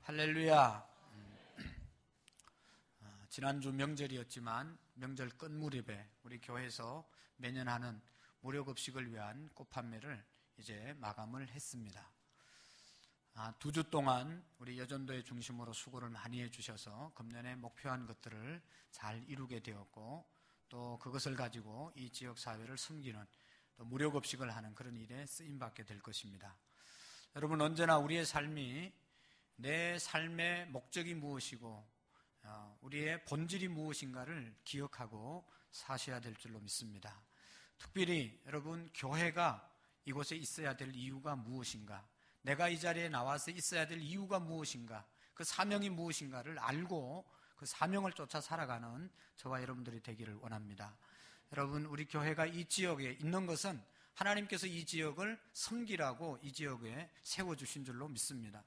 할렐루야. 지난주 명절이었지만 명절 끝 무렵에 우리 교회에서 매년 하는 무료급식을 위한 꽃판매를 이제 마감을 했습니다. 2주 동안 우리 여전도의 중심으로 수고를 많이 해주셔서 금년에 목표한 것들을 잘 이루게 되었고, 또 그것을 가지고 이 지역사회를 섬기는, 또 무료급식을 하는 그런 일에 쓰임받게 될 것입니다. 여러분, 언제나 우리의 삶이 내 삶의 목적이 무엇이고 우리의 본질이 무엇인가를 기억하고 사셔야 될 줄로 믿습니다. 특별히 여러분, 교회가 이곳에 있어야 될 이유가 무엇인가, 내가 이 자리에 나와서 있어야 될 이유가 무엇인가, 그 사명이 무엇인가를 알고 그 사명을 쫓아 살아가는 저와 여러분들이 되기를 원합니다. 여러분, 우리 교회가 이 지역에 있는 것은 하나님께서 이 지역을 섬기라고 이 지역에 세워주신 줄로 믿습니다.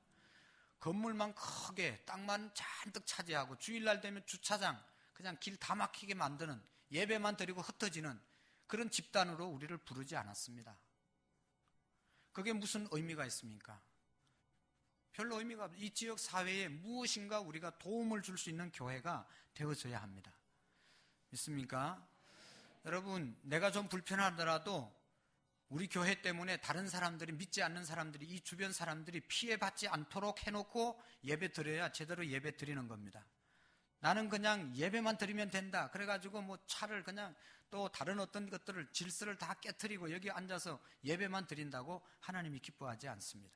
건물만 크게 땅만 잔뜩 차지하고 주일날 되면 주차장 그냥 길 다 막히게 만드는, 예배만 드리고 흩어지는 그런 집단으로 우리를 부르지 않았습니다. 그게 무슨 의미가 있습니까? 별로 의미가 없어요. 이 지역 사회에 무엇인가 우리가 도움을 줄 수 있는 교회가 되어져야 합니다. 믿습니까? 여러분, 내가 좀 불편하더라도 우리 교회 때문에 다른 사람들이, 믿지 않는 사람들이, 이 주변 사람들이 피해받지 않도록 해놓고 예배 드려야 제대로 예배 드리는 겁니다. 나는 그냥 예배만 드리면 된다 그래가지고 뭐 차를 그냥 또 다른 어떤 것들을, 질서를 다 깨트리고 여기 앉아서 예배만 드린다고 하나님이 기뻐하지 않습니다.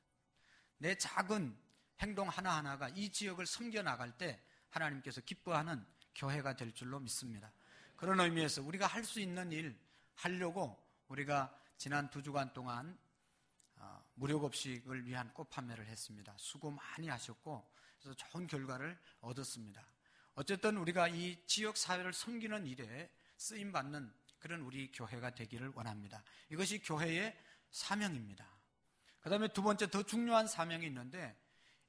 내 작은 행동 하나하나가 이 지역을 섬겨나갈 때 하나님께서 기뻐하는 교회가 될 줄로 믿습니다. 그런 의미에서 우리가 할 수 있는 일 하려고 우리가 지난 2주간 동안 무료급식을 위한 꽃판매를 했습니다. 수고 많이 하셨고, 그래서 좋은 결과를 얻었습니다. 어쨌든 우리가 이 지역 사회를 섬기는 일에 쓰임받는 그런 우리 교회가 되기를 원합니다. 이것이 교회의 사명입니다. 그 다음에 두 번째 더 중요한 사명이 있는데,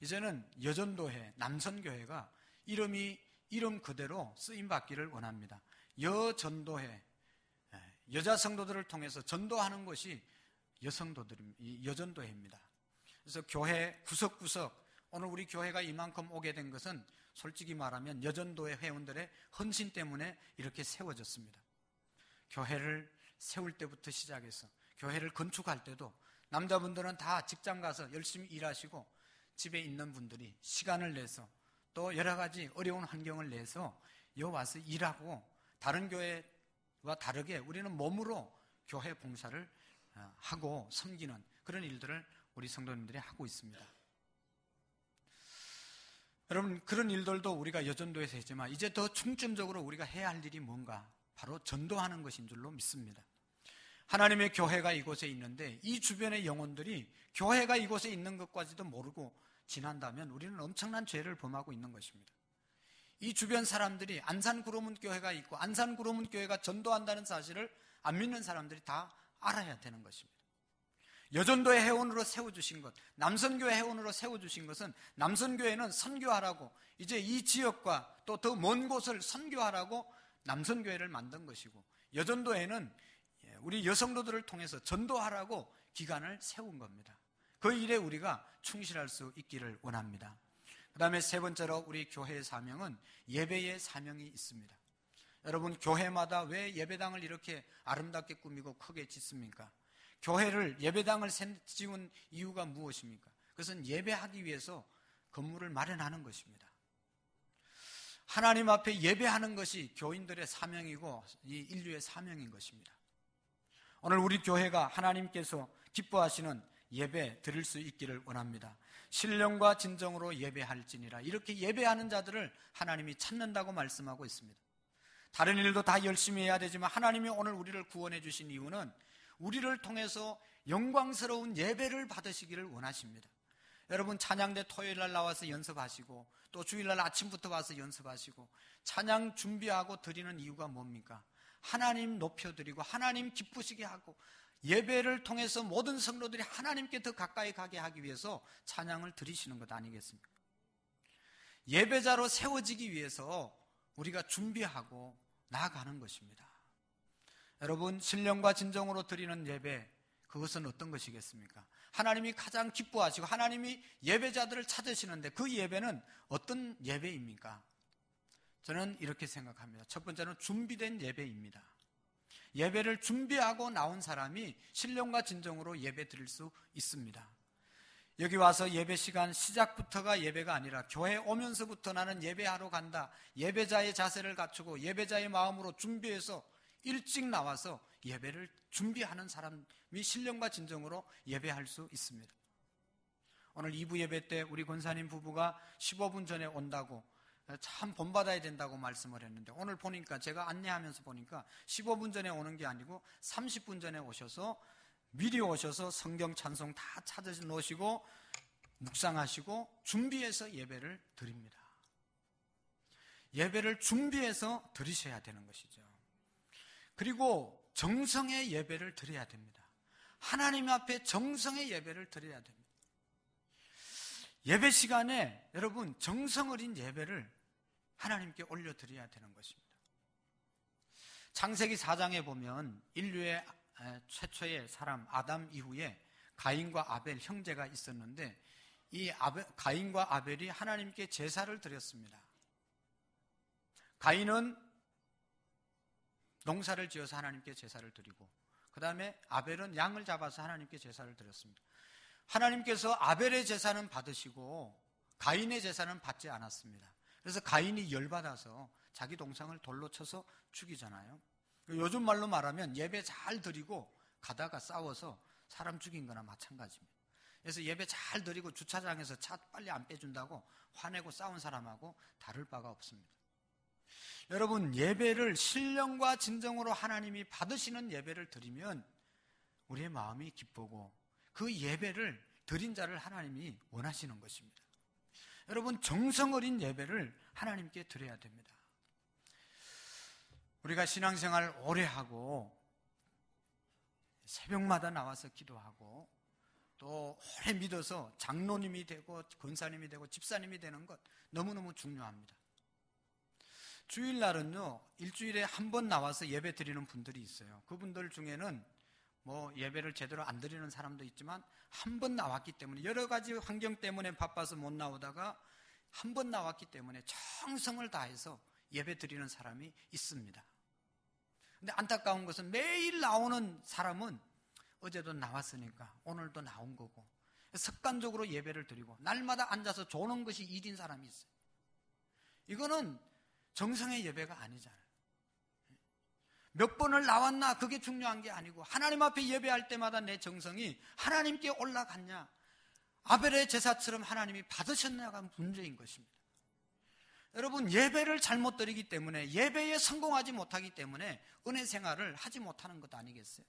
이제는 여전도회, 남선교회가 이름 그대로 쓰임받기를 원합니다. 여전도회, 여자 성도들을 통해서 전도하는 것이 여전도회입니다. 그래서 교회 구석구석, 오늘 우리 교회가 이만큼 오게 된 것은 솔직히 말하면 여전도회 회원들의 헌신 때문에 이렇게 세워졌습니다. 교회를 세울 때부터 시작해서 교회를 건축할 때도 남자분들은 다 직장 가서 열심히 일하시고, 집에 있는 분들이 시간을 내서 또 여러 가지 어려운 환경을 내서 여기 와서 일하고, 다른 교회와 다르게 우리는 몸으로 교회 봉사를 하고 섬기는 그런 일들을 우리 성도님들이 하고 있습니다. 여러분, 그런 일들도 우리가 여전도에서 했지만 이제 더 중점적으로 우리가 해야 할 일이 뭔가, 바로 전도하는 것인 줄로 믿습니다. 하나님의 교회가 이곳에 있는데 이 주변의 영혼들이 교회가 이곳에 있는 것까지도 모르고 지난다면 우리는 엄청난 죄를 범하고 있는 것입니다. 이 주변 사람들이 안산구로문교회가 있고 안산구로문교회가 전도한다는 사실을 안 믿는 사람들이 다 알아야 되는 것입니다. 여전도의 회원으로 세워주신 것, 남선교회 회원으로 세워주신 것은, 남선교회는 선교하라고, 이제 이 지역과 또 더 먼 곳을 선교하라고 남선교회를 만든 것이고, 여전도회는 우리 여성도들을 통해서 전도하라고 기관을 세운 겁니다. 그 일에 우리가 충실할 수 있기를 원합니다. 그 다음에 세 번째로 우리 교회의 사명은 예배의 사명이 있습니다. 여러분, 교회마다 왜 예배당을 이렇게 아름답게 꾸미고 크게 짓습니까? 교회를, 예배당을 지은 이유가 무엇입니까? 그것은 예배하기 위해서 건물을 마련하는 것입니다. 하나님 앞에 예배하는 것이 교인들의 사명이고 이 인류의 사명인 것입니다. 오늘 우리 교회가 하나님께서 기뻐하시는 예배 드릴 수 있기를 원합니다. 신령과 진정으로 예배할지니라, 이렇게 예배하는 자들을 하나님이 찾는다고 말씀하고 있습니다. 다른 일도 다 열심히 해야 되지만 하나님이 오늘 우리를 구원해 주신 이유는 우리를 통해서 영광스러운 예배를 받으시기를 원하십니다. 여러분, 찬양대 토요일날 나와서 연습하시고 또 주일날 아침부터 와서 연습하시고 찬양 준비하고 드리는 이유가 뭡니까? 하나님 높여드리고 하나님 기쁘시게 하고, 예배를 통해서 모든 성도들이 하나님께 더 가까이 가게 하기 위해서 찬양을 드리시는 것 아니겠습니까? 예배자로 세워지기 위해서 우리가 준비하고 나아가는 것입니다. 여러분, 신령과 진정으로 드리는 예배, 그것은 어떤 것이겠습니까? 하나님이 가장 기뻐하시고 하나님이 예배자들을 찾으시는데 그 예배는 어떤 예배입니까? 저는 이렇게 생각합니다. 첫 번째는 준비된 예배입니다. 예배를 준비하고 나온 사람이 신령과 진정으로 예배 드릴 수 있습니다. 여기 와서 예배 시간 시작부터가 예배가 아니라 교회 오면서부터 나는 예배하러 간다. 예배자의 자세를 갖추고 예배자의 마음으로 준비해서 일찍 나와서 예배를 준비하는 사람이 신령과 진정으로 예배할 수 있습니다. 오늘 2부 예배 때 우리 권사님 부부가 15분 전에 온다고 참 본받아야 된다고 말씀을 했는데 오늘 보니까 제가 안내하면서 보니까 15분 전에 오는 게 아니고 30분 전에 오셔서 미리 오셔서 성경 찬송 다 찾아 놓으시고 묵상하시고 준비해서 예배를 드립니다. 예배를 준비해서 드리셔야 되는 것이죠. 그리고 정성의 예배를 드려야 됩니다. 하나님 앞에 정성의 예배를 드려야 됩니다. 예배 시간에 여러분 정성 어린 예배를 하나님께 올려드려야 되는 것입니다. 창세기 4장에 보면 인류의 최초의 사람 아담 이후에 가인과 아벨 형제가 있었는데 이 가인과 아벨이 하나님께 제사를 드렸습니다. 가인은 농사를 지어서 하나님께 제사를 드리고 그 다음에 아벨은 양을 잡아서 하나님께 제사를 드렸습니다. 하나님께서 아벨의 제사는 받으시고 가인의 제사는 받지 않았습니다. 그래서 가인이 열받아서 자기 동생을 돌로 쳐서 죽이잖아요. 요즘 말로 말하면 예배 잘 드리고 가다가 싸워서 사람 죽인 거나 마찬가지입니다. 그래서 예배 잘 드리고 주차장에서 차 빨리 안 빼준다고 화내고 싸운 사람하고 다를 바가 없습니다. 여러분, 예배를 신령과 진정으로 하나님이 받으시는 예배를 드리면 우리의 마음이 기쁘고 그 예배를 드린 자를 하나님이 원하시는 것입니다. 여러분, 정성 어린 예배를 하나님께 드려야 됩니다. 우리가 신앙생활 오래 하고 새벽마다 나와서 기도하고 또 오래 믿어서 장로님이 되고 권사님이 되고 집사님이 되는 것 너무너무 중요합니다. 주일날은요, 일주일에 한 번 나와서 예배 드리는 분들이 있어요. 그분들 중에는 뭐 예배를 제대로 안 드리는 사람도 있지만 한 번 나왔기 때문에 여러 가지 환경 때문에 바빠서 못 나오다가 한 번 나왔기 때문에 정성을 다해서 예배 드리는 사람이 있습니다. 근데 안타까운 것은 매일 나오는 사람은 어제도 나왔으니까 오늘도 나온 거고 습관적으로 예배를 드리고 날마다 앉아서 조는 것이 일인 사람이 있어요. 이거는 정성의 예배가 아니잖아요. 몇 번을 나왔나 그게 중요한 게 아니고 하나님 앞에 예배할 때마다 내 정성이 하나님께 올라갔냐, 아벨의 제사처럼 하나님이 받으셨냐가 문제인 것입니다. 여러분, 예배를 잘못 드리기 때문에 예배에 성공하지 못하기 때문에 은혜 생활을 하지 못하는 것 아니겠어요?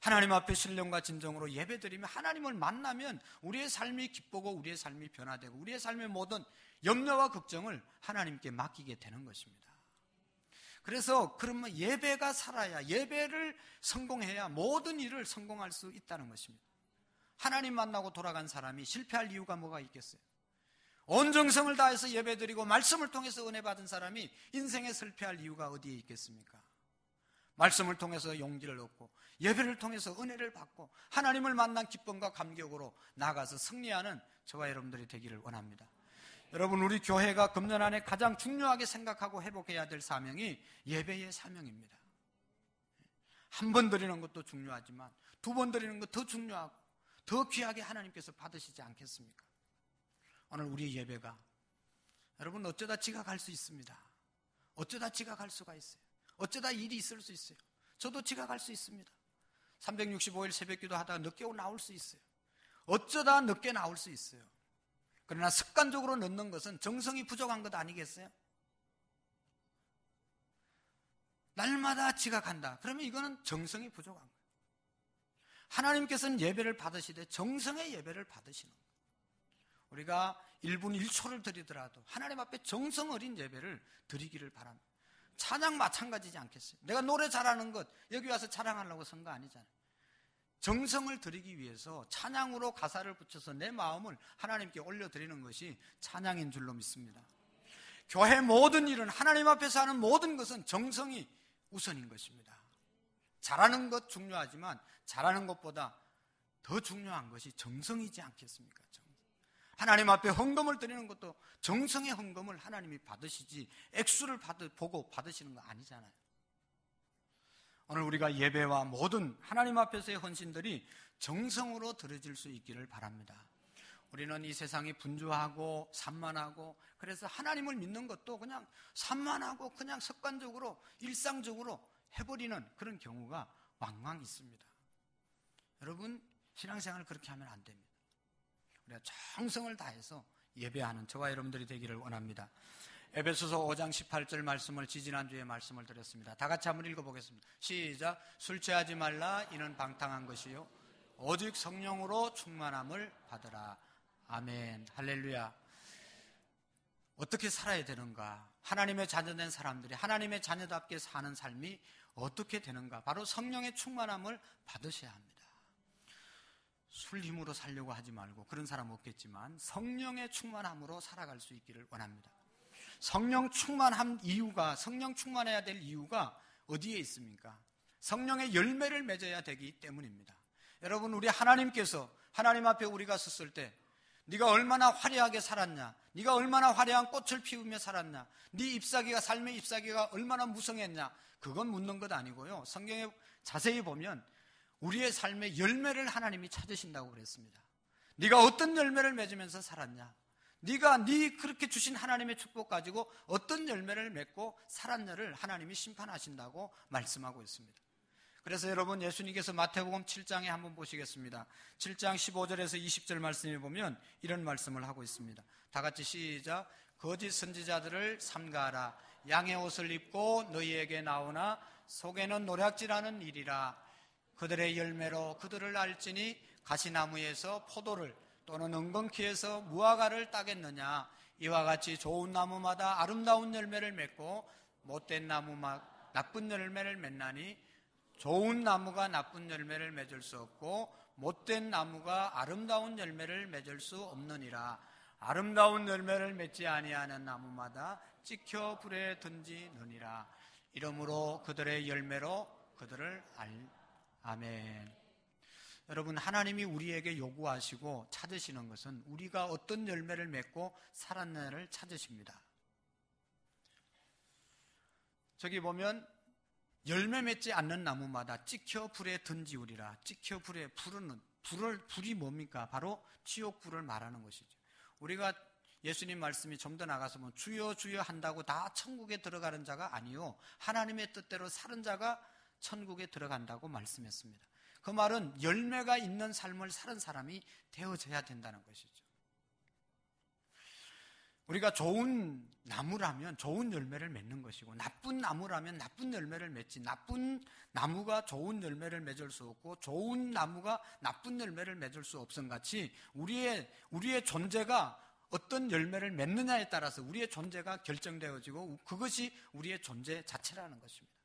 하나님 앞에 신령과 진정으로 예배드리면 하나님을 만나면 우리의 삶이 기쁘고 우리의 삶이 변화되고 우리의 삶의 모든 염려와 걱정을 하나님께 맡기게 되는 것입니다. 그래서 그러면 예배가 살아야, 예배를 성공해야 모든 일을 성공할 수 있다는 것입니다. 하나님 만나고 돌아간 사람이 실패할 이유가 뭐가 있겠어요? 온 정성을 다해서 예배드리고 말씀을 통해서 은혜 받은 사람이 인생에 실패할 이유가 어디에 있겠습니까? 말씀을 통해서 용기를 얻고 예배를 통해서 은혜를 받고 하나님을 만난 기쁨과 감격으로 나아가서 승리하는 저와 여러분들이 되기를 원합니다. 여러분, 우리 교회가 금년 안에 가장 중요하게 생각하고 회복해야 될 사명이 예배의 사명입니다. 한 번 드리는 것도 중요하지만 두 번 드리는 것 더 중요하고 더 귀하게 하나님께서 받으시지 않겠습니까? 오늘 우리의 예배가 여러분 어쩌다 지각할 수 있습니다. 어쩌다 지각할 수가 있어요. 어쩌다 일이 있을 수 있어요. 저도 지각할 수 있습니다. 365일 새벽기도 하다가 늦게 나올 수 있어요. 어쩌다 늦게 나올 수 있어요. 그러나 습관적으로 늦는 것은 정성이 부족한 것 아니겠어요? 날마다 지각한다. 그러면 이거는 정성이 부족한 거예요. 하나님께서는 예배를 받으시되 정성의 예배를 받으시는 거예요. 우리가 1분 1초를 드리더라도 하나님 앞에 정성 어린 예배를 드리기를 바랍니다. 찬양 마찬가지지 않겠어요? 내가 노래 잘하는 것 여기 와서 자랑하려고 선 거 아니잖아요. 정성을 드리기 위해서 찬양으로 가사를 붙여서 내 마음을 하나님께 올려드리는 것이 찬양인 줄로 믿습니다. 교회 모든 일은, 하나님 앞에서 하는 모든 것은 정성이 우선인 것입니다. 잘하는 것 중요하지만 잘하는 것보다 더 중요한 것이 정성이지 않겠습니까? 하나님 앞에 헌금을 드리는 것도 정성의 헌금을 하나님이 받으시지 액수를 보고 받으시는 거 아니잖아요. 오늘 우리가 예배와 모든 하나님 앞에서의 헌신들이 정성으로 드려질 수 있기를 바랍니다. 우리는 이 세상이 분주하고 산만하고 그래서 하나님을 믿는 것도 그냥 산만하고 그냥 습관적으로 일상적으로 해버리는 그런 경우가 왕왕 있습니다. 여러분, 신앙생활을 그렇게 하면 안 됩니다. 우리가 정성을 다해서 예배하는 저와 여러분들이 되기를 원합니다. 에베소서 5장 18절 말씀을 지지난주에 말씀을 드렸습니다. 다 같이 한번 읽어보겠습니다. 시작. 술 취하지 말라. 이는 방탕한 것이요 오직 성령으로 충만함을 받으라. 아멘. 할렐루야. 어떻게 살아야 되는가? 하나님의 자녀된 사람들이 하나님의 자녀답게 사는 삶이 어떻게 되는가? 바로 성령의 충만함을 받으셔야 합니다. 술 힘으로 살려고 하지 말고, 그런 사람 없겠지만 성령의 충만함으로 살아갈 수 있기를 원합니다. 성령 충만한 이유가, 성령 충만해야 될 이유가 어디에 있습니까? 성령의 열매를 맺어야 되기 때문입니다. 여러분, 우리 하나님께서 하나님 앞에 우리가 섰을 때 네가 얼마나 화려하게 살았냐, 네가 얼마나 화려한 꽃을 피우며 살았냐, 네 잎사귀가, 삶의 잎사귀가 얼마나 무성했냐, 그건 묻는 것 아니고요, 성경에 자세히 보면 우리의 삶의 열매를 하나님이 찾으신다고 그랬습니다. 네가 어떤 열매를 맺으면서 살았냐, 네가 그렇게 주신 하나님의 축복 가지고 어떤 열매를 맺고 살았냐를 하나님이 심판하신다고 말씀하고 있습니다. 그래서 여러분, 예수님께서 마태복음 7장에 한번 보시겠습니다. 7장 15절에서 20절 말씀에 보면 이런 말씀을 하고 있습니다. 다 같이 시작. 거짓 선지자들을 삼가하라. 양의 옷을 입고 너희에게 나오나 속에는 노략질하는 일이라. 그들의 열매로 그들을 알지니 가시나무에서 포도를 또는 은건키에서 무화과를 따겠느냐. 이와 같이 좋은 나무마다 아름다운 열매를 맺고 못된 나무마다 나쁜 열매를 맺나니 좋은 나무가 나쁜 열매를 맺을 수 없고 못된 나무가 아름다운 열매를 맺을 수 없느니라. 아름다운 열매를 맺지 아니하는 나무마다 찍혀 불에 던지느니라. 이러므로 그들의 열매로 그들을 아멘. 여러분, 하나님이 우리에게 요구하시고 찾으시는 것은 우리가 어떤 열매를 맺고 살았느냐를 찾으십니다. 저기 보면 열매 맺지 않는 나무마다 찍혀 불에 던지우리라. 찍혀 불에, 불이 뭡니까? 바로 지옥불을 말하는 것이죠. 우리가 예수님 말씀이 좀 더 나가서 보면 주여 주여 한다고 다 천국에 들어가는 자가 아니요, 하나님의 뜻대로 사는 자가 천국에 들어간다고 말씀했습니다. 그 말은 열매가 있는 삶을 사는 사람이 되어져야 된다는 것이죠. 우리가 좋은 나무라면 좋은 열매를 맺는 것이고, 나쁜 나무라면 나쁜 열매를 맺지, 나쁜 나무가 좋은 열매를 맺을 수 없고 좋은 나무가 나쁜 열매를 맺을 수 없음 같이 우리의 존재가 어떤 열매를 맺느냐에 따라서 우리의 존재가 결정되어지고 그것이 우리의 존재 자체라는 것입니다.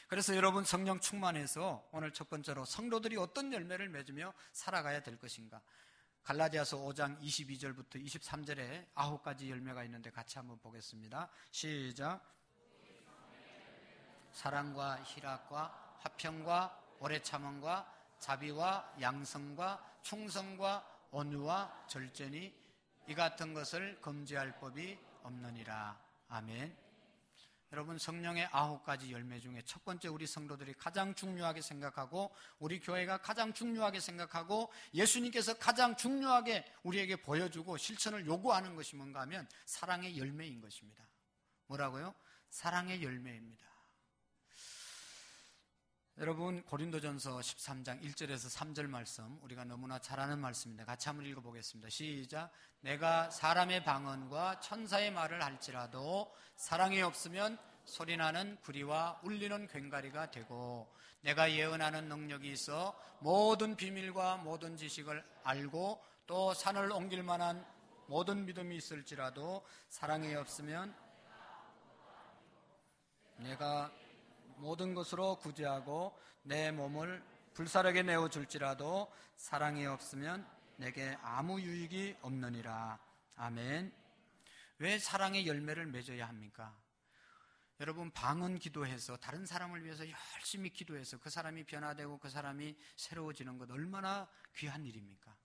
그래서 여러분, 성령 충만해서 오늘 첫 번째로 성도들이 어떤 열매를 맺으며 살아가야 될 것인가. 갈라디아서 5장 22절부터 23절에 9가지 열매가 있는데 같이 한번 보겠습니다. 시작. 사랑과 희락과 화평과 오래 참음과 자비와 양성과 충성과 온유와 절제니 이 같은 것을 금지할 법이 없느니라. 아멘. 여러분, 성령의 9가지 열매 중에 첫 번째, 우리 성도들이 가장 중요하게 생각하고 우리 교회가 가장 중요하게 생각하고 예수님께서 가장 중요하게 우리에게 보여주고 실천을 요구하는 것이 뭔가 하면 사랑의 열매인 것입니다. 뭐라고요? 사랑의 열매입니다. 여러분, 고린도전서 13장 1절에서 3절 말씀, 우리가 너무나 잘 아는 말씀입니다. 같이 한번 읽어보겠습니다. 시작. 내가 사람의 방언과 천사의 말을 할지라도 사랑이 없으면 소리나는 구리와 울리는 괭가리가 되고, 내가 예언하는 능력이 있어 모든 비밀과 모든 지식을 알고 또 산을 옮길 만한 모든 믿음이 있을지라도 사랑이 없으면 내가 모든 것으로 구제하고 내 몸을 불사르게 내어줄지라도 사랑이 없으면 내게 아무 유익이 없느니라. 아멘. 왜 사랑의 열매를 맺어야 합니까? 여러분, 방언 기도해서 다른 사람을 위해서 열심히 기도해서 그 사람이 변화되고 그 사람이 새로워지는 것 얼마나 귀한 일입니까?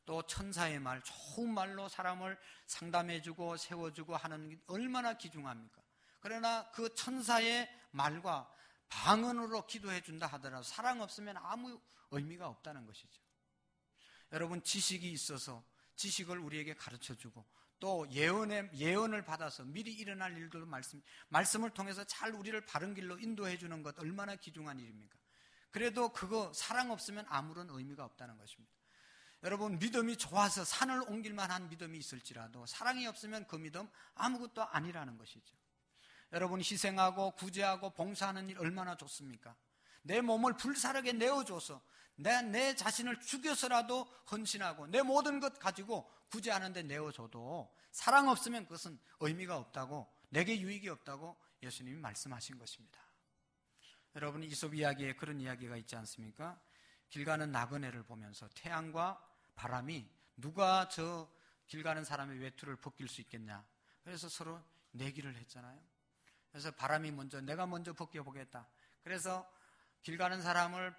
또 천사의 말, 좋은 말로 사람을 상담해주고 세워주고 하는 게 얼마나 귀중합니까? 그러나 그 천사의 말과 방언으로 기도해준다 하더라도 사랑 없으면 아무 의미가 없다는 것이죠. 여러분, 지식이 있어서 지식을 우리에게 가르쳐주고 또 예언을 받아서 미리 일어날 일들도 말씀을 통해서 잘 우리를 바른 길로 인도해주는 것 얼마나 귀중한 일입니까? 그래도 그거 사랑 없으면 아무런 의미가 없다는 것입니다. 여러분, 믿음이 좋아서 산을 옮길 만한 믿음이 있을지라도 사랑이 없으면 그 믿음 아무것도 아니라는 것이죠. 여러분, 희생하고 구제하고 봉사하는 일 얼마나 좋습니까? 내 몸을 불사르게 내어줘서 내 자신을 죽여서라도 헌신하고 내 모든 것 가지고 구제하는 데 내어줘도 사랑 없으면 그것은 의미가 없다고, 내게 유익이 없다고 예수님이 말씀하신 것입니다. 여러분, 이솝 이야기에 그런 이야기가 있지 않습니까? 길 가는 나그네를 보면서 태양과 바람이 누가 저 길 가는 사람의 외투를 벗길 수 있겠냐, 그래서 서로 내기를 했잖아요. 그래서 바람이 먼저, 내가 먼저 벗겨보겠다. 그래서 길 가는 사람을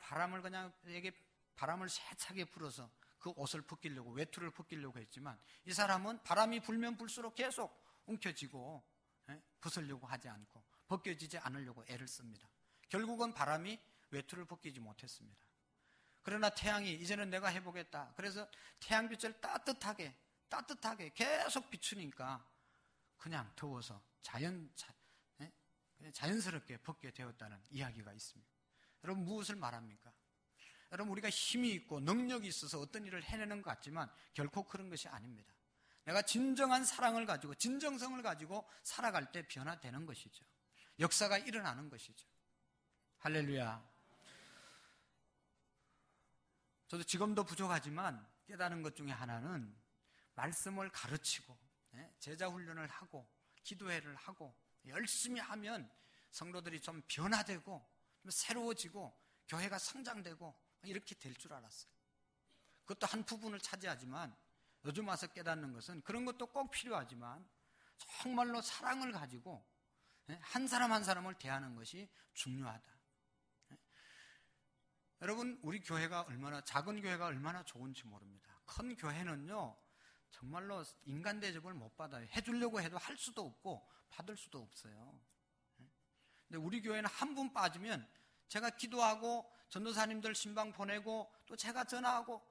바람을 세차게 불어서 그 옷을 벗기려고, 외투를 벗기려고 했지만 이 사람은 바람이 불면 불수록 계속 움켜쥐고 벗으려고 하지 않고 벗겨지지 않으려고 애를 씁니다. 결국은 바람이 외투를 벗기지 못했습니다. 그러나 태양이 이제는 내가 해보겠다. 그래서 태양빛을 따뜻하게 계속 비추니까 그냥 더워서 자연스럽게 벗게 되었다는 이야기가 있습니다. 여러분, 무엇을 말합니까? 여러분, 우리가 힘이 있고 능력이 있어서 어떤 일을 해내는 것 같지만 결코 그런 것이 아닙니다. 내가 진정한 사랑을 가지고 진정성을 가지고 살아갈 때 변화되는 것이죠. 역사가 일어나는 것이죠. 할렐루야. 저도 지금도 부족하지만 깨닫는 것 중에 하나는 말씀을 가르치고 제자 훈련을 하고 기도회를 하고 열심히 하면 성도들이 좀 변화되고 좀 새로워지고 교회가 성장되고 이렇게 될 줄 알았어요. 그것도 한 부분을 차지하지만 요즘 와서 깨닫는 것은 그런 것도 꼭 필요하지만 정말로 사랑을 가지고 한 사람 한 사람을 대하는 것이 중요하다. 여러분, 우리 교회가 작은 교회가 얼마나 좋은지 모릅니다. 큰 교회는요, 정말로 인간 대접을 못 받아요. 해주려고 해도 할 수도 없고 받을 수도 없어요. 근데 우리 교회는 한 분 빠지면 제가 기도하고 전도사님들 신방 보내고 또 제가 전화하고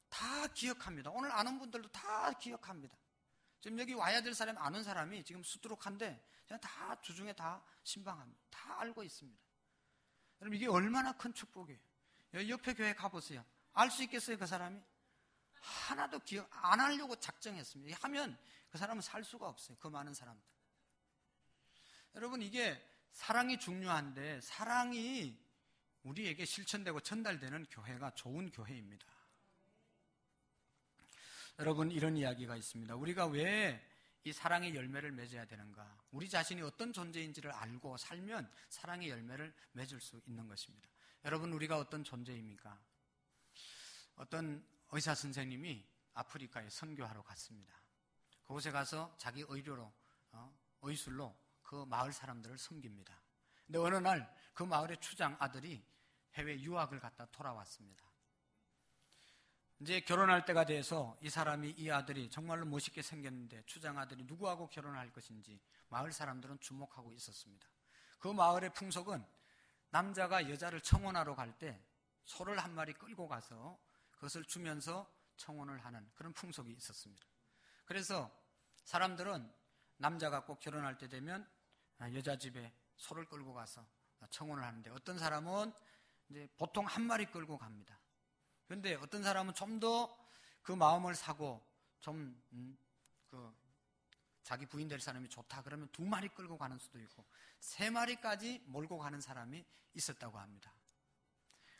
다 기억합니다. 오늘 아는 분들도 다 기억합니다. 지금 여기 와야 될 사람 아는 사람이 지금 수두룩한데 제가 다 주중에 다 신방합니다. 다 알고 있습니다. 여러분, 이게 얼마나 큰 축복이에요. 여기 옆에 교회 가보세요. 알 수 있겠어요? 그 사람이? 하나도 기억 안 하려고 작정했습니다. 하면 그 사람은 살 수가 없어요. 그 많은 사람들. 여러분, 이게 사랑이 중요한데 사랑이 우리에게 실천되고 전달되는 교회가 좋은 교회입니다. 여러분, 이런 이야기가 있습니다. 우리가 왜 이 사랑의 열매를 맺어야 되는가? 우리 자신이 어떤 존재인지를 알고 살면 사랑의 열매를 맺을 수 있는 것입니다. 여러분, 우리가 어떤 존재입니까? 어떤 의사 선생님이 아프리카에 선교하러 갔습니다. 그곳에 가서 자기 의료로, 의술로 그 마을 사람들을 섬깁니다. 근데 어느 날 그 마을의 추장 아들이 해외 유학을 갔다 돌아왔습니다. 이제 결혼할 때가 돼서 이 아들이 정말로 멋있게 생겼는데 추장 아들이 누구하고 결혼할 것인지 마을 사람들은 주목하고 있었습니다. 그 마을의 풍속은 남자가 여자를 청혼하러 갈 때 소를 한 마리 끌고 가서 그것을 주면서 청혼을 하는 그런 풍속이 있었습니다. 그래서 사람들은 남자가 꼭 결혼할 때 되면 여자 집에 소를 끌고 가서 청혼을 하는데 어떤 사람은 이제 보통 한 마리 끌고 갑니다. 그런데 어떤 사람은 좀 더 그 마음을 사고 자기 부인 될 사람이 좋다 그러면 2마리 끌고 가는 수도 있고 3마리까지 몰고 가는 사람이 있었다고 합니다.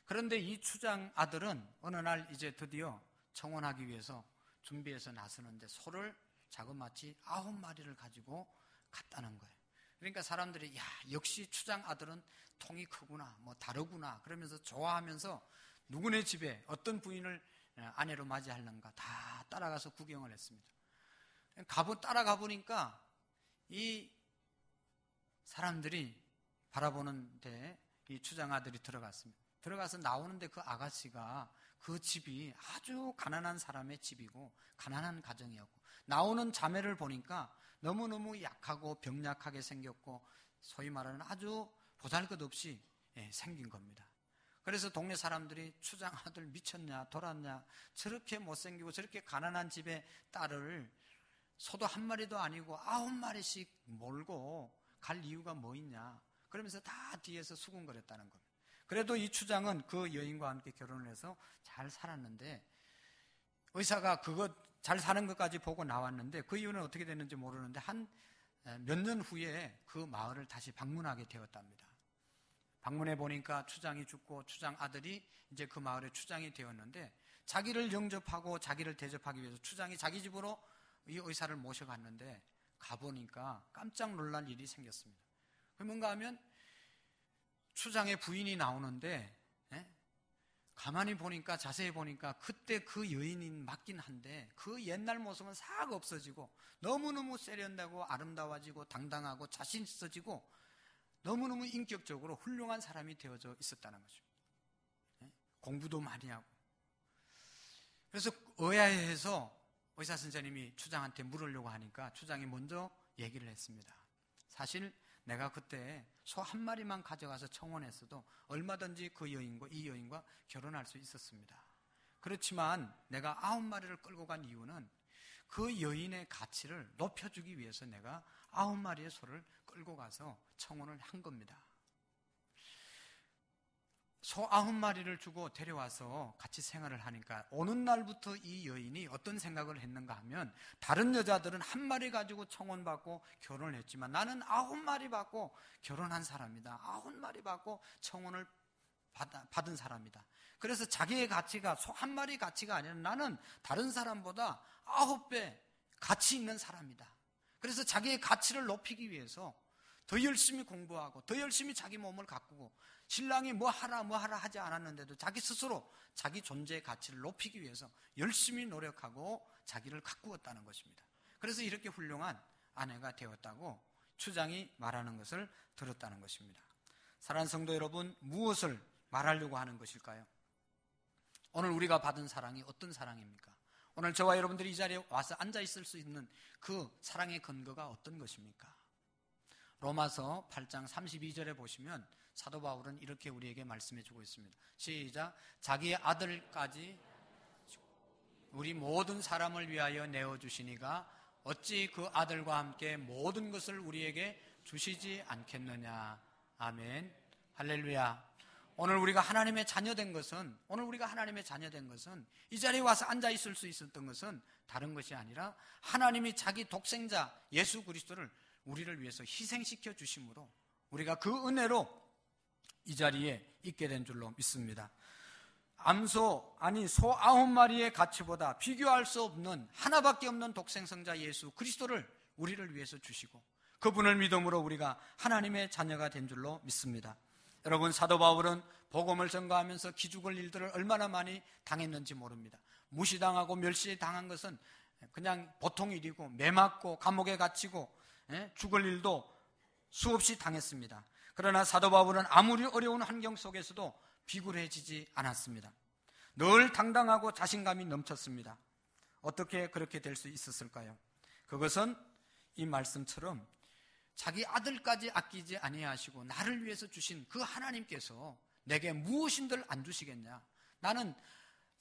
그런데 이 추장 아들은 어느 날 이제 드디어 청혼하기 위해서 준비해서 나서는데 소를 자그마치 9마리를 가지고 갔다는 거예요. 그러니까 사람들이 역시 추장 아들은 통이 크구나, 다르구나 그러면서 좋아하면서 누구네 집에 어떤 부인을 아내로 맞이하는가 다 따라가서 구경을 했습니다. 따라가 보니까 이 사람들이 바라보는데 이 추장 아들이 들어갔습니다. 들어가서 나오는데 그 아가씨가 그 집이 아주 가난한 사람의 집이고 가난한 가정이었고, 나오는 자매를 보니까 너무너무 약하고 병약하게 생겼고 소위 말하는 아주 보잘것없이 생긴 겁니다. 그래서 동네 사람들이 추장 아들 미쳤냐 돌았냐, 저렇게 못생기고 저렇게 가난한 집에 딸을 소도 한 마리도 아니고 9마리씩 몰고 갈 이유가 뭐 있냐, 그러면서 다 뒤에서 수군거렸다는 겁니다. 그래도 이 추장은 그 여인과 함께 결혼을 해서 잘 살았는데, 의사가 그거 잘 사는 것까지 보고 나왔는데 그 이유는 어떻게 됐는지 모르는데 한 몇 년 후에 그 마을을 다시 방문하게 되었답니다. 방문해 보니까 추장이 죽고 추장 아들이 이제 그 마을의 추장이 되었는데, 자기를 영접하고 자기를 대접하기 위해서 추장이 자기 집으로 이 의사를 모셔갔는데 가보니까 깜짝 놀랄 일이 생겼습니다. 그 뭔가 하면 추장의 부인이 나오는데 가만히 보니까, 자세히 보니까 그때 그 여인인 맞긴 한데 그 옛날 모습은 싹 없어지고 너무너무 세련되고 아름다워지고 당당하고 자신 있어지고 너무너무 인격적으로 훌륭한 사람이 되어져 있었다는 거죠. 공부도 많이 하고. 그래서 의아해해서 의사 선생님이 추장한테 물으려고 하니까 추장이 먼저 얘기를 했습니다. 사실 내가 그때 소 한 마리만 가져가서 청혼했어도 얼마든지 그 여인과 이 여인과 결혼할 수 있었습니다. 그렇지만 내가 9마리를 끌고 간 이유는 그 여인의 가치를 높여주기 위해서 내가 9마리의 소를 끌고 가서 청혼을 한 겁니다. 소 9마리를 주고 데려와서 같이 생활을 하니까 어느 날부터 이 여인이 어떤 생각을 했는가 하면, 다른 여자들은 1마리 가지고 청혼받고 결혼을 했지만 나는 9마리 받고 결혼한 사람이다. 9마리 받고 청혼을 받은 사람이다. 그래서 자기의 가치가 소 1마리 가치가 아니라 나는 다른 사람보다 9배 가치 있는 사람이다. 그래서 자기의 가치를 높이기 위해서 더 열심히 공부하고 더 열심히 자기 몸을 가꾸고, 신랑이 뭐 하라 하지 않았는데도 자기 스스로 자기 존재의 가치를 높이기 위해서 열심히 노력하고 자기를 가꾸었다는 것입니다. 그래서 이렇게 훌륭한 아내가 되었다고 추장이 말하는 것을 들었다는 것입니다. 사랑하는 성도 여러분, 무엇을 말하려고 하는 것일까요? 오늘 우리가 받은 사랑이 어떤 사랑입니까? 오늘 저와 여러분들이 이 자리에 와서 앉아 있을 수 있는 그 사랑의 근거가 어떤 것입니까? 로마서 8장 32절에 보시면 사도 바울은 이렇게 우리에게 말씀해 주고 있습니다. 시작. 자기의 아들까지 우리 모든 사람을 위하여 내어주시니가 어찌 그 아들과 함께 모든 것을 우리에게 주시지 않겠느냐. 아멘. 할렐루야. 오늘 우리가 하나님의 자녀된 것은 이 자리에 와서 앉아 있을 수 있었던 것은 다른 것이 아니라 하나님이 자기 독생자 예수 그리스도를 우리를 위해서 희생시켜 주심으로 우리가 그 은혜로 이 자리에 있게 된 줄로 믿습니다. 소 9마리의 가치보다 비교할 수 없는 하나밖에 없는 독생성자 예수 그리스도를 우리를 위해서 주시고 그분을 믿음으로 우리가 하나님의 자녀가 된 줄로 믿습니다. 여러분, 사도 바울은 복음을 전가하면서 기죽을 일들을 얼마나 많이 당했는지 모릅니다. 무시당하고 멸시당한 것은 그냥 보통 일이고, 매맞고 감옥에 갇히고 죽을 일도 수없이 당했습니다. 그러나 사도 바울은 아무리 어려운 환경 속에서도 비굴해지지 않았습니다. 늘 당당하고 자신감이 넘쳤습니다. 어떻게 그렇게 될 수 있었을까요? 그것은 이 말씀처럼 자기 아들까지 아끼지 아니하시고 나를 위해서 주신 그 하나님께서 내게 무엇인들 안 주시겠냐. 나는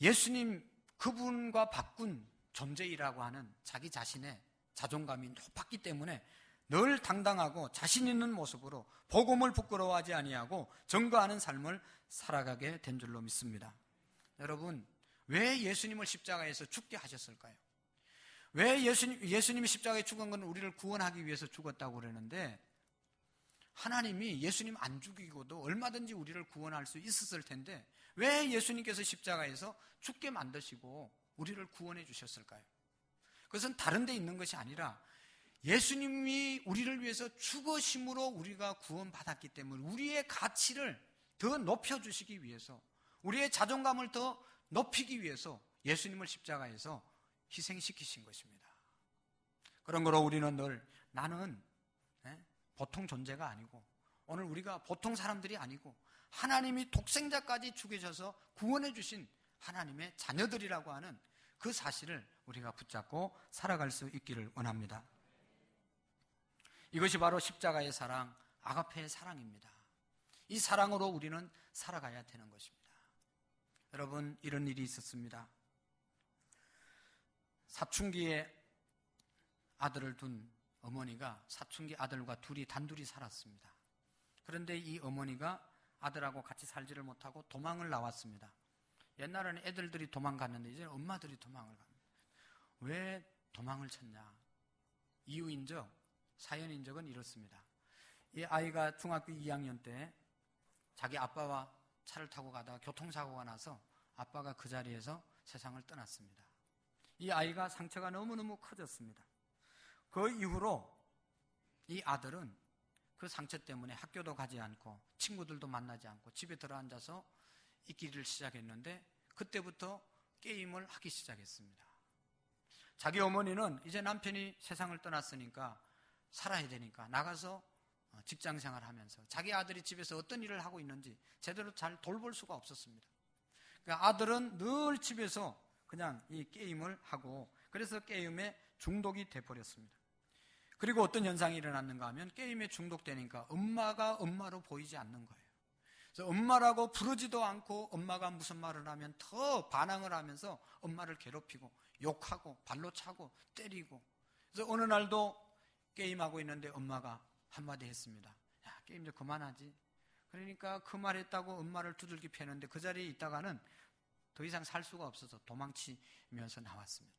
예수님 그분과 바꾼 존재이라고 하는 자기 자신의 자존감이 높았기 때문에 늘 당당하고 자신 있는 모습으로 복음을 부끄러워하지 아니하고 증거하는 삶을 살아가게 된 줄로 믿습니다. 여러분, 왜 예수님을 십자가에서 죽게 하셨을까요? 왜 예수님이 십자가에 죽은 건 우리를 구원하기 위해서 죽었다고 그러는데, 하나님이 예수님 안 죽이고도 얼마든지 우리를 구원할 수 있었을 텐데 왜 예수님께서 십자가에서 죽게 만드시고 우리를 구원해 주셨을까요? 그것은 다른 데 있는 것이 아니라 예수님이 우리를 위해서 죽으심으로 우리가 구원받았기 때문에 우리의 가치를 더 높여주시기 위해서, 우리의 자존감을 더 높이기 위해서 예수님을 십자가에서 희생시키신 것입니다. 그런 거로 우리는 늘 나는 보통 존재가 아니고 오늘 우리가 보통 사람들이 아니고 하나님이 독생자까지 죽이셔서 구원해 주신 하나님의 자녀들이라고 하는 그 사실을 우리가 붙잡고 살아갈 수 있기를 원합니다. 이것이 바로 십자가의 사랑, 아가페의 사랑입니다. 이 사랑으로 우리는 살아가야 되는 것입니다. 여러분, 이런 일이 있었습니다. 사춘기에 아들을 둔 어머니가 사춘기 아들과 단둘이 살았습니다. 그런데 이 어머니가 아들하고 같이 살지를 못하고 도망을 나왔습니다. 옛날에는 애들들이 도망갔는데 이제는 엄마들이 도망을 갑니다. 왜 도망을 쳤냐? 이유인적, 사연인적은 이렇습니다. 이 아이가 중학교 2학년 때 자기 아빠와 차를 타고 가다가 교통사고가 나서 아빠가 그 자리에서 세상을 떠났습니다. 이 아이가 상처가 너무너무 커졌습니다. 그 이후로 이 아들은 그 상처 때문에 학교도 가지 않고 친구들도 만나지 않고 집에 들어앉아서 있기를 시작했는데 그때부터 게임을 하기 시작했습니다. 자기 어머니는 이제 남편이 세상을 떠났으니까 살아야 되니까 나가서 직장 생활하면서 자기 아들이 집에서 어떤 일을 하고 있는지 제대로 잘 돌볼 수가 없었습니다. 그러니까 아들은 늘 집에서 그냥 이 게임을 하고 그래서 게임에 중독이 돼버렸습니다. 그리고 어떤 현상이 일어났는가 하면 게임에 중독되니까 엄마가 엄마로 보이지 않는 거예요. 그래서 엄마라고 부르지도 않고 엄마가 무슨 말을 하면 더 반항을 하면서 엄마를 괴롭히고 욕하고 발로 차고 때리고 그래서 어느 날도 게임하고 있는데 엄마가 한마디 했습니다. 야, 게임 좀 그만하지. 그러니까 그 말 했다고 엄마를 두들기 패는데 그 자리에 있다가는 더 이상 살 수가 없어서 도망치면서 나왔습니다.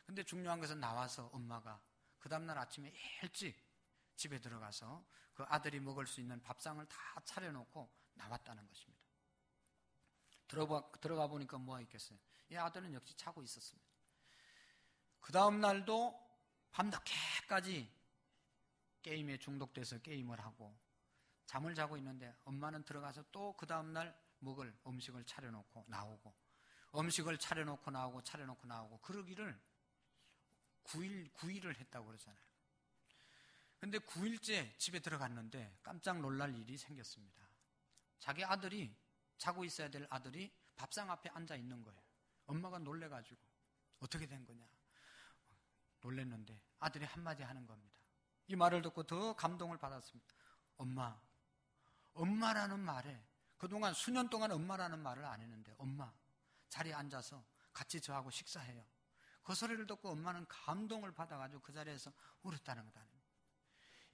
근데 중요한 것은 나와서 엄마가 그 다음날 아침에 일찍 집에 들어가서 그 아들이 먹을 수 있는 밥상을 다 차려놓고 나왔다는 것입니다. 들어가 보니까 뭐가 있겠어요? 이 아들은 역시 자고 있었습니다. 그 다음날도 밤늦게까지 게임에 중독돼서 게임을 하고 잠을 자고 있는데 엄마는 들어가서 또 그 다음날 먹을 음식을 차려놓고 나오고 음식을 차려놓고 나오고 그러기를 9일을 했다고 그러잖아요. 근데 9일째 집에 들어갔는데 깜짝 놀랄 일이 생겼습니다. 자기 아들이 자고 있어야 될 아들이 밥상 앞에 앉아 있는 거예요. 엄마가 놀래가지고 어떻게 된 거냐 놀랬는데 아들이 한마디 하는 겁니다. 이 말을 듣고 더 감동을 받았습니다. 엄마라는 말에 그동안 수년 동안 엄마라는 말을 안 했는데 엄마 자리에 앉아서 같이 저하고 식사해요. 그 소리를 듣고 엄마는 감동을 받아가지고 그 자리에서 울었다는 것 아닙니까?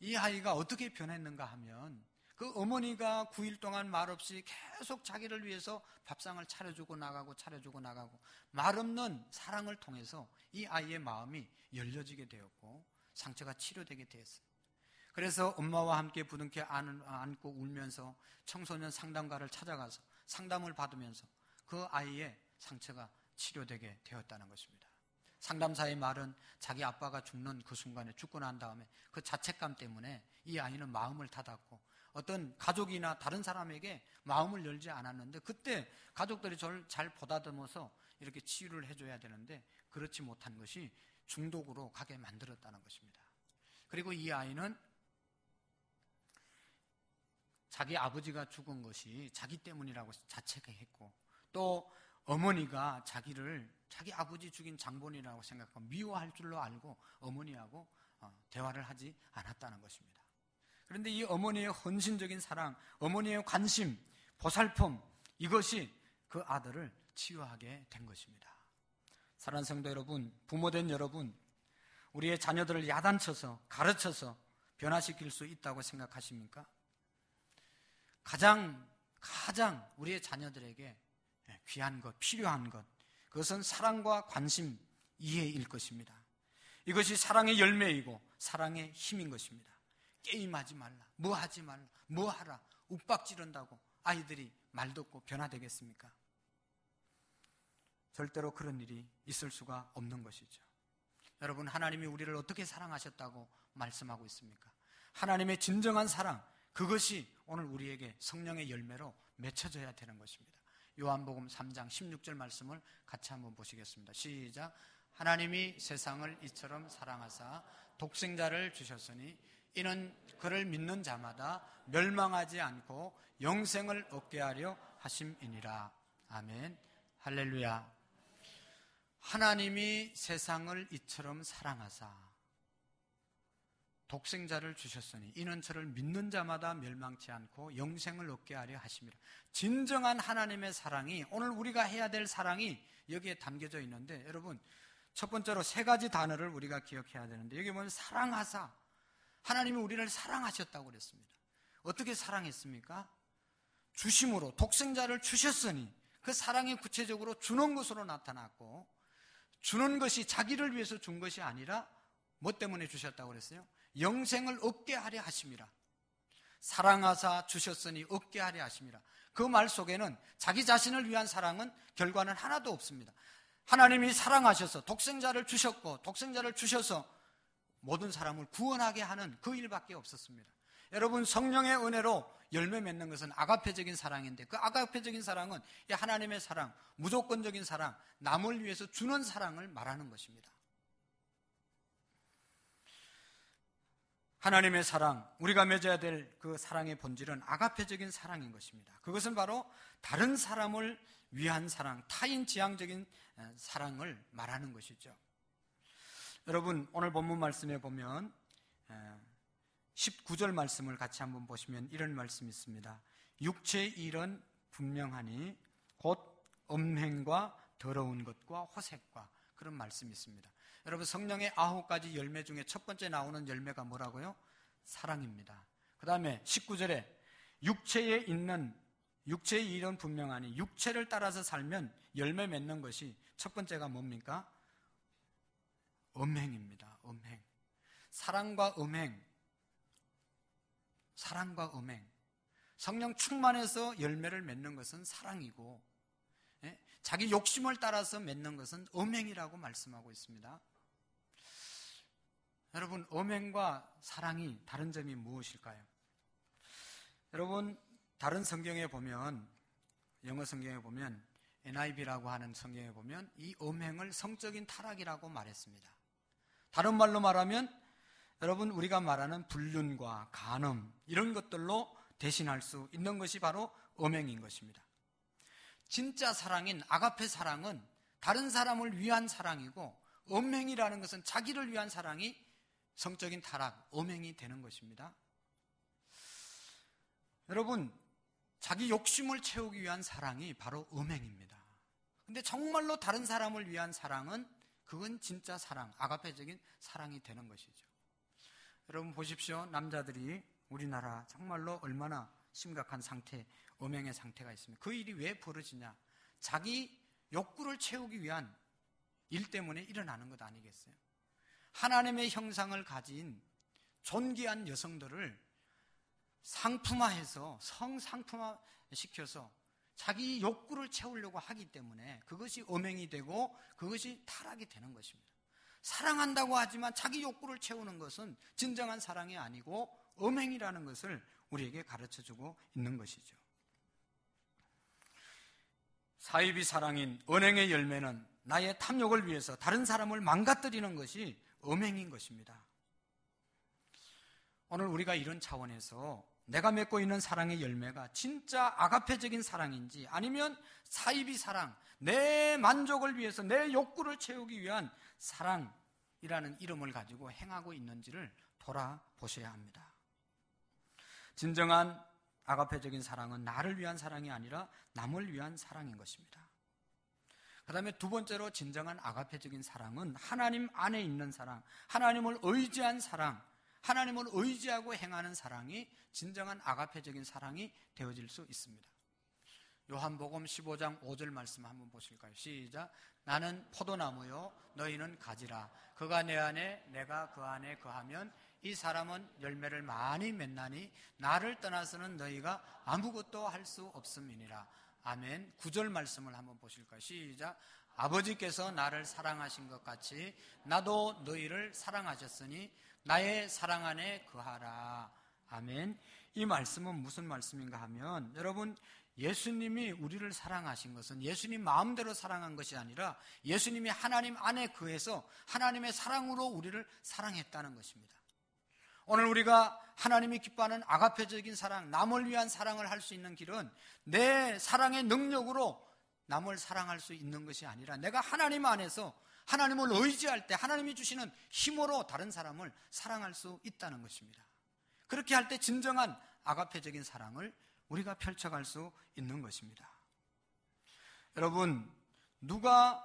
이 아이가 어떻게 변했는가 하면 그 어머니가 9일 동안 말없이 계속 자기를 위해서 밥상을 차려주고 나가고 말없는 사랑을 통해서 이 아이의 마음이 열려지게 되었고 상처가 치료되게 되었어요. 그래서 엄마와 함께 부둥켜 안고 울면서 청소년 상담가를 찾아가서 상담을 받으면서 그 아이의 상처가 치료되게 되었다는 것입니다. 상담사의 말은 자기 아빠가 죽는 그 순간에 죽고 난 다음에 그 자책감 때문에 이 아이는 마음을 닫았고 어떤 가족이나 다른 사람에게 마음을 열지 않았는데 그때 가족들이 저를 잘 보다듬어서 이렇게 치유를 해줘야 되는데 그렇지 못한 것이 중독으로 가게 만들었다는 것입니다. 그리고 이 아이는 자기 아버지가 죽은 것이 자기 때문이라고 자책했고 또 어머니가 자기 아버지 죽인 장본이라고 생각하고 미워할 줄로 알고 어머니하고 대화를 하지 않았다는 것입니다. 그런데 이 어머니의 헌신적인 사랑, 어머니의 관심, 보살핌 이것이 그 아들을 치유하게 된 것입니다. 사랑하는 성도 여러분, 부모된 여러분, 우리의 자녀들을 야단쳐서 가르쳐서 변화시킬 수 있다고 생각하십니까? 가장 우리의 자녀들에게 귀한 것, 필요한 것, 그것은 사랑과 관심, 이해일 것입니다. 이것이 사랑의 열매이고 사랑의 힘인 것입니다. 게임하지 말라, 뭐 하지 말라, 뭐 하라, 욱박지른다고 아이들이 말 듣고 변화되겠습니까? 절대로 그런 일이 있을 수가 없는 것이죠. 여러분, 하나님이 우리를 어떻게 사랑하셨다고 말씀하고 있습니까? 하나님의 진정한 사랑, 그것이 오늘 우리에게 성령의 열매로 맺혀져야 되는 것입니다. 요한복음 3장 16절 말씀을 같이 한번 보시겠습니다. 시작. 하나님이 세상을 이처럼 사랑하사 독생자를 주셨으니 이는 그를 믿는 자마다 멸망하지 않고 영생을 얻게 하려 하심이니라. 아멘. 할렐루야. 하나님이 세상을 이처럼 사랑하사 독생자를 주셨으니 이는 저를 믿는 자마다 멸망치 않고 영생을 얻게 하려 하심이라. 진정한 하나님의 사랑이, 오늘 우리가 해야 될 사랑이 여기에 담겨져 있는데, 여러분 첫 번째로 세 가지 단어를 우리가 기억해야 되는데, 여기 보면 사랑하사, 하나님이 우리를 사랑하셨다고 그랬습니다. 어떻게 사랑했습니까? 주심으로, 독생자를 주셨으니 그 사랑이 구체적으로 주는 것으로 나타났고, 주는 것이 자기를 위해서 준 것이 아니라 뭐 때문에 주셨다고 그랬어요? 영생을 얻게 하려 하심이라. 사랑하사 주셨으니 얻게 하려 하심이라. 그 말 속에는 자기 자신을 위한 사랑은 결과는 하나도 없습니다. 하나님이 사랑하셔서 독생자를 주셨고, 독생자를 주셔서 모든 사람을 구원하게 하는 그 일밖에 없었습니다. 여러분, 성령의 은혜로 열매 맺는 것은 아가페적인 사랑인데, 그 아가페적인 사랑은 하나님의 사랑, 무조건적인 사랑, 남을 위해서 주는 사랑을 말하는 것입니다. 하나님의 사랑, 우리가 맺어야 될 그 사랑의 본질은 아가페적인 사랑인 것입니다. 그것은 바로 다른 사람을 위한 사랑, 타인 지향적인 사랑을 말하는 것이죠. 여러분, 오늘 본문 말씀에 보면 19절 말씀을 같이 한번 보시면 이런 말씀이 있습니다. 육체의 일은 분명하니 곧 음행과 더러운 것과 호색과, 그런 말씀이 있습니다. 여러분, 성령의 9가지 열매 중에 첫 번째 나오는 열매가 뭐라고요? 사랑입니다. 그 다음에 19절에 육체의 일은 분명하니, 육체를 따라서 살면 열매 맺는 것이 첫 번째가 뭡니까? 음행입니다. 음행. 사랑과 음행. 성령 충만해서 열매를 맺는 것은 사랑이고, 자기 욕심을 따라서 맺는 것은 음행이라고 말씀하고 있습니다. 여러분, 음행과 사랑이 다른 점이 무엇일까요? 여러분, 다른 성경에 보면, 영어 성경에 보면, NIV라고 하는 성경에 보면 이 음행을 성적인 타락이라고 말했습니다. 다른 말로 말하면, 여러분, 우리가 말하는 불륜과 간음, 이런 것들로 대신할 수 있는 것이 바로 음행인 것입니다. 진짜 사랑인 아가페 사랑은 다른 사람을 위한 사랑이고, 음행이라는 것은 자기를 위한 사랑이 성적인 타락, 음행이 되는 것입니다. 여러분, 자기 욕심을 채우기 위한 사랑이 바로 음행입니다. 근데 정말로 다른 사람을 위한 사랑은, 그건 진짜 사랑, 아가페적인 사랑이 되는 것이죠. 여러분 보십시오. 남자들이 우리나라 정말로 얼마나 심각한 상태, 음행의 상태가 있습니다. 그 일이 왜 벌어지냐? 자기 욕구를 채우기 위한 일 때문에 일어나는 것 아니겠어요? 하나님의 형상을 가진 존귀한 여성들을 상품화해서, 성상품화시켜서 자기 욕구를 채우려고 하기 때문에 그것이 음행이 되고 그것이 타락이 되는 것입니다. 사랑한다고 하지만 자기 욕구를 채우는 것은 진정한 사랑이 아니고 음행이라는 것을 우리에게 가르쳐주고 있는 것이죠. 사이비 사랑인 언행의 열매는 나의 탐욕을 위해서 다른 사람을 망가뜨리는 것이 음행인 것입니다. 오늘 우리가 이런 차원에서 내가 맺고 있는 사랑의 열매가 진짜 아가페적인 사랑인지, 아니면 사이비 사랑, 내 만족을 위해서 내 욕구를 채우기 위한 사랑이라는 이름을 가지고 행하고 있는지를 돌아보셔야 합니다. 진정한 아가페적인 사랑은 나를 위한 사랑이 아니라 남을 위한 사랑인 것입니다. 그 다음에 두 번째로, 진정한 아가페적인 사랑은 하나님 안에 있는 사랑, 하나님을 의지한 사랑, 하나님을 의지하고 행하는 사랑이 진정한 아가페적인 사랑이 되어질 수 있습니다. 요한복음 15장 5절 말씀 한번 보실까요? 시작. 나는 포도나무요 너희는 가지라. 그가 내 안에 내가 그 안에 거하면 이 사람은 열매를 많이 맺나니 나를 떠나서는 너희가 아무것도 할 수 없음이니라. 아멘. 9절 말씀을 한번 보실까요? 시작. 아버지께서 나를 사랑하신 것 같이 나도 너희를 사랑하셨으니 나의 사랑 안에 거하라. 아멘. 이 말씀은 무슨 말씀인가 하면, 여러분, 예수님이 우리를 사랑하신 것은 예수님 마음대로 사랑한 것이 아니라 예수님이 하나님 안에 거해서 하나님의 사랑으로 우리를 사랑했다는 것입니다. 오늘 우리가 하나님이 기뻐하는 아가페적인 사랑, 남을 위한 사랑을 할 수 있는 길은 내 사랑의 능력으로 남을 사랑할 수 있는 것이 아니라 내가 하나님 안에서 하나님을 의지할 때 하나님이 주시는 힘으로 다른 사람을 사랑할 수 있다는 것입니다. 그렇게 할 때 진정한 아가페적인 사랑을 우리가 펼쳐갈 수 있는 것입니다. 여러분, 누가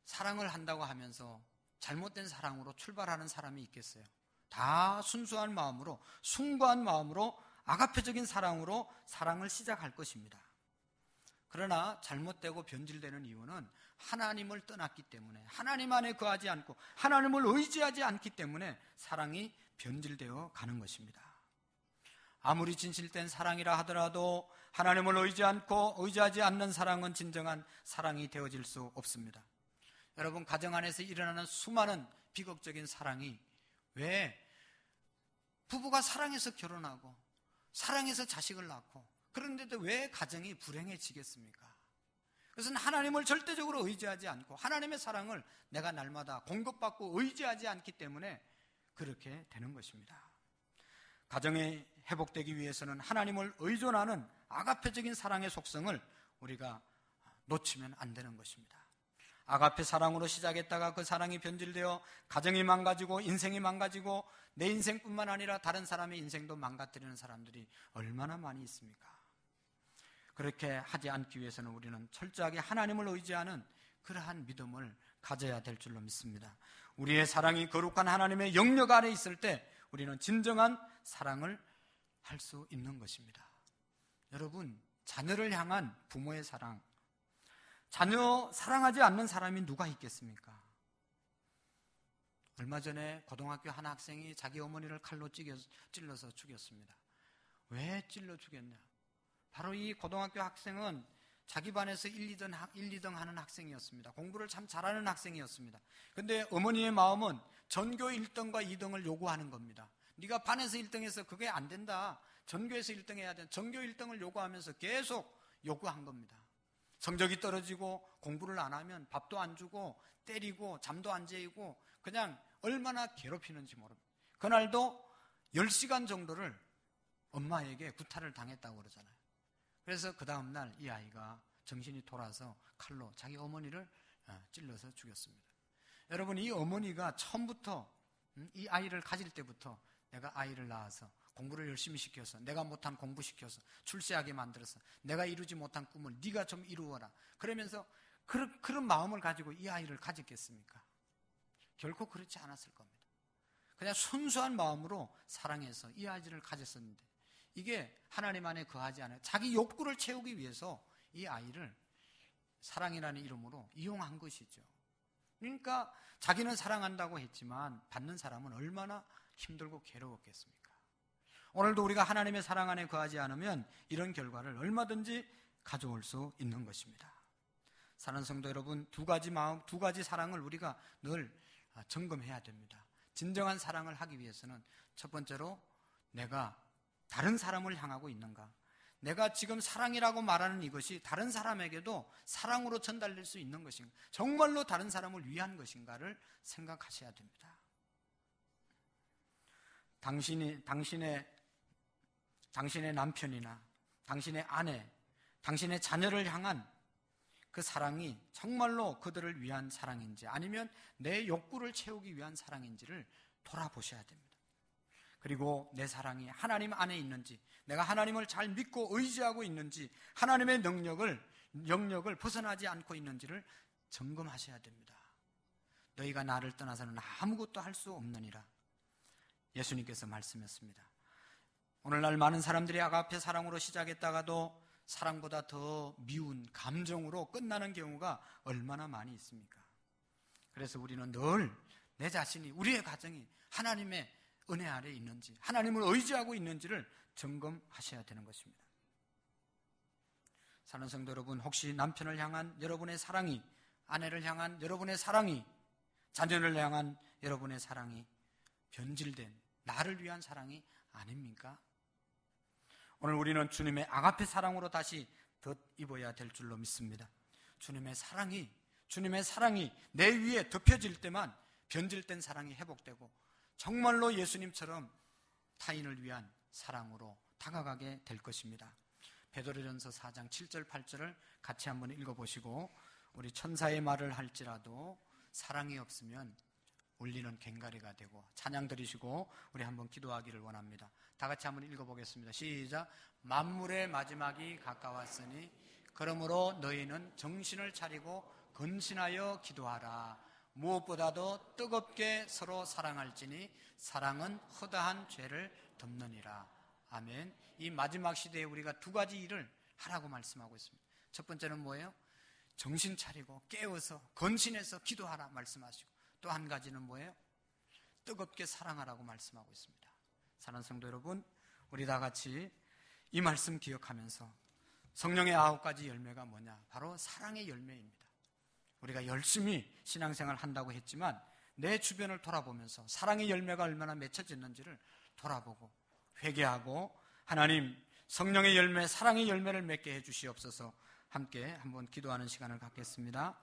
사랑을 한다고 하면서 잘못된 사랑으로 출발하는 사람이 있겠어요? 다 순수한 마음으로, 숭고한 마음으로 아가페적인 사랑으로 사랑을 시작할 것입니다. 그러나 잘못되고 변질되는 이유는 하나님을 떠났기 때문에, 하나님 안에 거하지 않고 하나님을 의지하지 않기 때문에 사랑이 변질되어 가는 것입니다. 아무리 진실된 사랑이라 하더라도 하나님을 의지하지 않는 사랑은 진정한 사랑이 되어질 수 없습니다. 여러분, 가정 안에서 일어나는 수많은 비극적인 사랑이 왜 부부가 사랑해서 결혼하고 사랑해서 자식을 낳고 그런데도 왜 가정이 불행해지겠습니까? 그것은 하나님을 절대적으로 의지하지 않고 하나님의 사랑을 내가 날마다 공급받고 의지하지 않기 때문에 그렇게 되는 것입니다. 가정이 회복되기 위해서는 하나님을 의존하는 아가페적인 사랑의 속성을 우리가 놓치면 안 되는 것입니다. 아가페 사랑으로 시작했다가 그 사랑이 변질되어 가정이 망가지고 인생이 망가지고 내 인생뿐만 아니라 다른 사람의 인생도 망가뜨리는 사람들이 얼마나 많이 있습니까? 그렇게 하지 않기 위해서는 우리는 철저하게 하나님을 의지하는 그러한 믿음을 가져야 될 줄로 믿습니다. 우리의 사랑이 거룩한 하나님의 영역 아래 있을 때 우리는 진정한 사랑을 할 수 있는 것입니다. 여러분, 자녀를 향한 부모의 사랑, 자녀 사랑하지 않는 사람이 누가 있겠습니까? 얼마 전에 고등학교 한 학생이 자기 어머니를 칼로 찔러서 죽였습니다. 왜 찔러 죽였냐? 바로 이 고등학교 학생은 자기 반에서 1, 2등 하는 학생이었습니다. 공부를 참 잘하는 학생이었습니다. 그런데 어머니의 마음은 전교 1등과 2등을 요구하는 겁니다. 네가 반에서 1등해서 그게 안 된다. 전교에서 1등 해야 돼. 전교 1등을 요구하면서 계속 요구한 겁니다. 성적이 떨어지고 공부를 안 하면 밥도 안 주고 때리고 잠도 안 재이고 그냥 얼마나 괴롭히는지 모릅니다. 그날도 10시간 정도를 엄마에게 구타를 당했다고 그러잖아요. 그래서 그 다음날 이 아이가 정신이 돌아서 칼로 자기 어머니를 찔러서 죽였습니다. 여러분, 이 어머니가 처음부터 이 아이를 가질 때부터 내가 아이를 낳아서 공부를 열심히 시켜서 내가 못한 공부 시켜서 출세하게 만들어서 내가 이루지 못한 꿈을 네가 좀 이루어라 그러면서 그런 마음을 가지고 이 아이를 가졌겠습니까? 결코 그렇지 않았을 겁니다. 그냥 순수한 마음으로 사랑해서 이 아이를 가졌었는데 이게 하나님 안에 거하지 않아요. 자기 욕구를 채우기 위해서 이 아이를 사랑이라는 이름으로 이용한 것이죠. 그러니까 자기는 사랑한다고 했지만 받는 사람은 얼마나 힘들고 괴로웠겠습니까? 오늘도 우리가 하나님의 사랑 안에 거하지 않으면 이런 결과를 얼마든지 가져올 수 있는 것입니다. 사랑하는 성도 여러분, 두 가지 사랑을 우리가 늘 점검해야 됩니다. 진정한 사랑을 하기 위해서는 첫 번째로 내가 다른 사람을 향하고 있는가? 내가 지금 사랑이라고 말하는 이것이 다른 사람에게도 사랑으로 전달될 수 있는 것인가? 정말로 다른 사람을 위한 것인가를 생각하셔야 됩니다. 당신의 남편이나 당신의 아내, 당신의 자녀를 향한 그 사랑이 정말로 그들을 위한 사랑인지 아니면 내 욕구를 채우기 위한 사랑인지를 돌아보셔야 됩니다. 그리고 내 사랑이 하나님 안에 있는지, 내가 하나님을 잘 믿고 의지하고 있는지, 하나님의 영역을 벗어나지 않고 있는지를 점검하셔야 됩니다. 너희가 나를 떠나서는 아무것도 할 수 없느니라 예수님께서 말씀했습니다. 오늘날 많은 사람들이 아가페 사랑으로 시작했다가도 사랑보다 더 미운 감정으로 끝나는 경우가 얼마나 많이 있습니까? 그래서 우리는 늘 내 자신이, 우리의 가정이 하나님의 은혜 아래에 있는지, 하나님을 의지하고 있는지를 점검하셔야 되는 것입니다. 사랑하는 성도 여러분, 혹시 남편을 향한 여러분의 사랑이, 아내를 향한 여러분의 사랑이, 자녀를 향한 여러분의 사랑이 변질된 나를 위한 사랑이 아닙니까? 오늘 우리는 주님의 아가페 사랑으로 다시 덧입어야 될 줄로 믿습니다. 주님의 사랑이 내 위에 덮여질 때만 변질된 사랑이 회복되고 정말로 예수님처럼 타인을 위한 사랑으로 다가가게 될 것입니다. 베드로전서 4장 7절 8절을 같이 한번 읽어보시고, 우리 천사의 말을 할지라도 사랑이 없으면 울리는 꽹과리가 되고, 찬양 드리시고 우리 한번 기도하기를 원합니다. 다 같이 한번 읽어보겠습니다. 시작. 만물의 마지막이 가까웠으니 그러므로 너희는 정신을 차리고 근신하여 기도하라. 무엇보다도 뜨겁게 서로 사랑할지니 사랑은 허다한 죄를 덮느니라. 아멘. 이 마지막 시대에 우리가 두 가지 일을 하라고 말씀하고 있습니다. 첫 번째는 뭐예요? 정신 차리고 깨어서 건신해서 기도하라 말씀하시고, 또 한 가지는 뭐예요? 뜨겁게 사랑하라고 말씀하고 있습니다. 사랑하는 성도 여러분, 우리 다 같이 이 말씀 기억하면서 성령의 9가지 열매가 뭐냐? 바로 사랑의 열매입니다. 우리가 열심히 신앙생활 한다고 했지만 내 주변을 돌아보면서 사랑의 열매가 얼마나 맺혀졌는지를 돌아보고 회개하고, 하나님 성령의 열매, 사랑의 열매를 맺게 해주시옵소서. 함께 한번 기도하는 시간을 갖겠습니다.